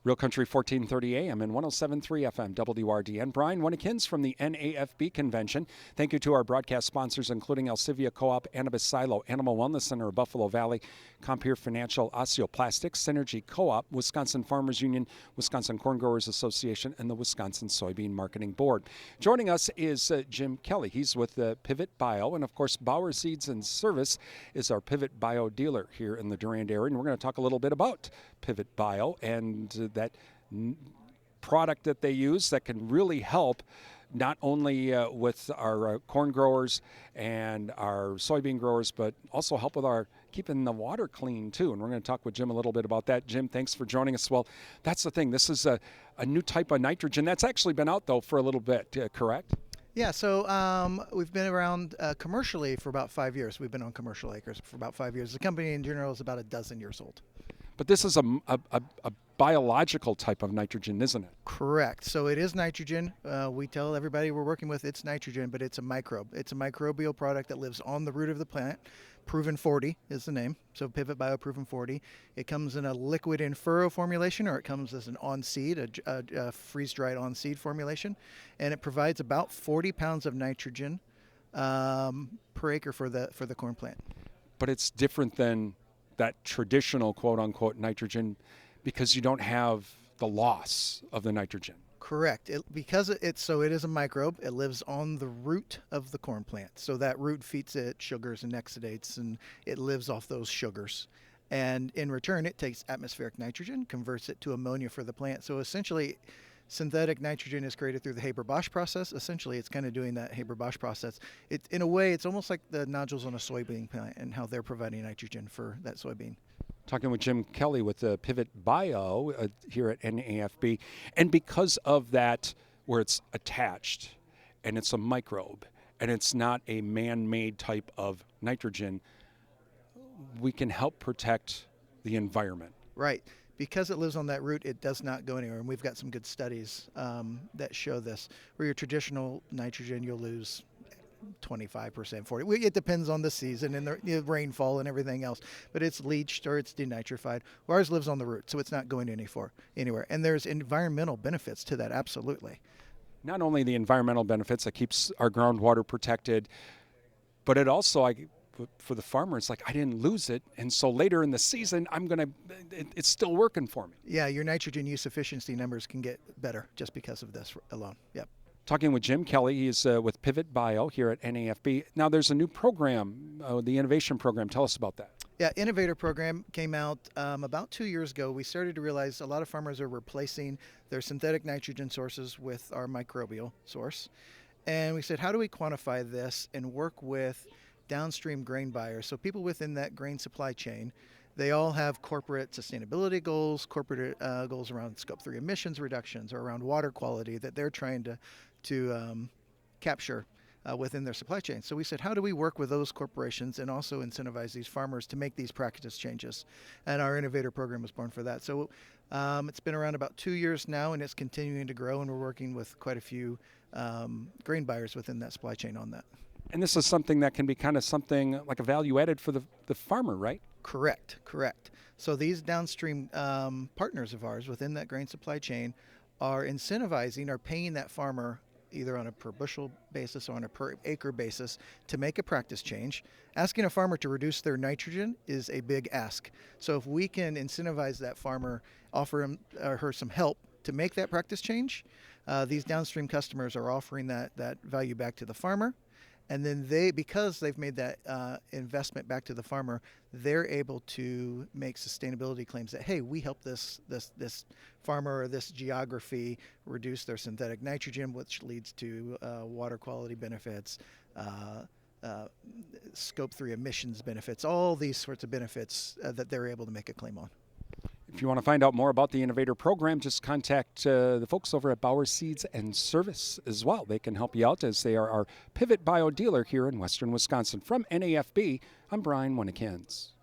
Real Country 1430 AM and 107.3 FM WRDN. Brian Winnekins from the NAFB Convention. Thank you to our broadcast sponsors, including Alcivia Co-op, Annabis Silo, Animal Wellness Center of Buffalo Valley, Compeer Financial, Osteoplastics, Synergy Co-op, Wisconsin Farmers Union, Wisconsin Corn Growers Association, and the Wisconsin Soybean Marketing Board. Joining us is Jim Kelly. He's with Pivot Bio, and of course, Bauer Seeds and Service is our Pivot Bio dealer here in the Durand area, and we're going to talk a little bit about Pivot Bio and that product that they use that can really help not only with our corn growers and our soybean growers, but also help with our keeping the water clean too. And we're going to talk with Jim a little bit about that. Jim, thanks for joining us. Well, that's the thing. This is a new type of nitrogen that's actually been out though for a little bit, correct? Yeah, so we've been around commercially for about 5 years. We've been on commercial acres for about 5 years. The company in general is about a dozen years old. But this is a biological type of nitrogen, isn't it? Correct. So it is nitrogen. We tell everybody we're working with it's nitrogen, but it's a microbe. It's a microbial product that lives on the root of the plant. Proven 40 is the name. So Pivot Bio Proven 40. It comes in a liquid in furrow formulation, or it comes as an on-seed, a freeze-dried on-seed formulation. And it provides about 40 pounds of nitrogen per acre for the corn plant. But it's different than that traditional quote-unquote nitrogen because you don't have the loss of the nitrogen. Correct. Because it is a microbe, it lives on the root of the corn plant. So that root feeds it sugars and exudates, and it lives off those sugars. And in return, it takes atmospheric nitrogen, converts it to ammonia for the plant. So essentially, synthetic nitrogen is created through the Haber-Bosch process. Essentially, it's kind of doing that Haber-Bosch process. In a way, it's almost like the nodules on a soybean plant and how they're providing nitrogen for that soybean. Talking with Jim Kelly with Pivot Bio here at NAFB. And because of that, where it's attached and it's a microbe and it's not a man-made type of nitrogen, we can help protect the environment. Right. Because it lives on that root, it does not go anywhere. And we've got some good studies that show this. Where your traditional nitrogen, you'll lose 25%, 40%. It depends on the season and the rainfall and everything else. But it's leached or it's denitrified. Ours lives on the root, so it's not going anywhere. And there's environmental benefits to that, absolutely. Not only the environmental benefits that keeps our groundwater protected, but it also, for the farmer, it's like I didn't lose it, and so later in the season, it's still working for me. Yeah, your nitrogen use efficiency numbers can get better just because of this alone. Yep. Talking with Jim Kelly, he's with Pivot Bio here at NAFB. Now there's a new program, the Innovation Program. Tell us about that. Yeah, Innovator Program came out about 2 years ago. We started to realize a lot of farmers are replacing their synthetic nitrogen sources with our microbial source. And we said, how do we quantify this and work with downstream grain buyers? So people within that grain supply chain, they all have corporate sustainability goals, corporate goals around Scope 3 emissions reductions or around water quality that they're trying to capture within their supply chain. So we said, how do we work with those corporations and also incentivize these farmers to make these practice changes? And our Innovator Program was born for that. So it's been around about 2 years now, and it's continuing to grow, and we're working with quite a few grain buyers within that supply chain on that. And this is something that can be kind of something like a value added for the farmer, right? Correct. So these downstream partners of ours within that grain supply chain are incentivizing or paying that farmer either on a per bushel basis or on a per acre basis to make a practice change. Asking a farmer to reduce their nitrogen is a big ask. So if we can incentivize that farmer, offer him or her some help to make that practice change, these downstream customers are offering that value back to the farmer. And then because they've made that investment back to the farmer, they're able to make sustainability claims that, hey, we helped this farmer or this geography reduce their synthetic nitrogen, which leads to water quality benefits, Scope 3 emissions benefits, all these sorts of benefits that they're able to make a claim on. If you want to find out more about the Innovator Program, just contact the folks over at Bauer Seeds and Service as well. They can help you out as they are our Pivot Bio dealer here in Western Wisconsin. From NAFB, I'm Brian Winnekins.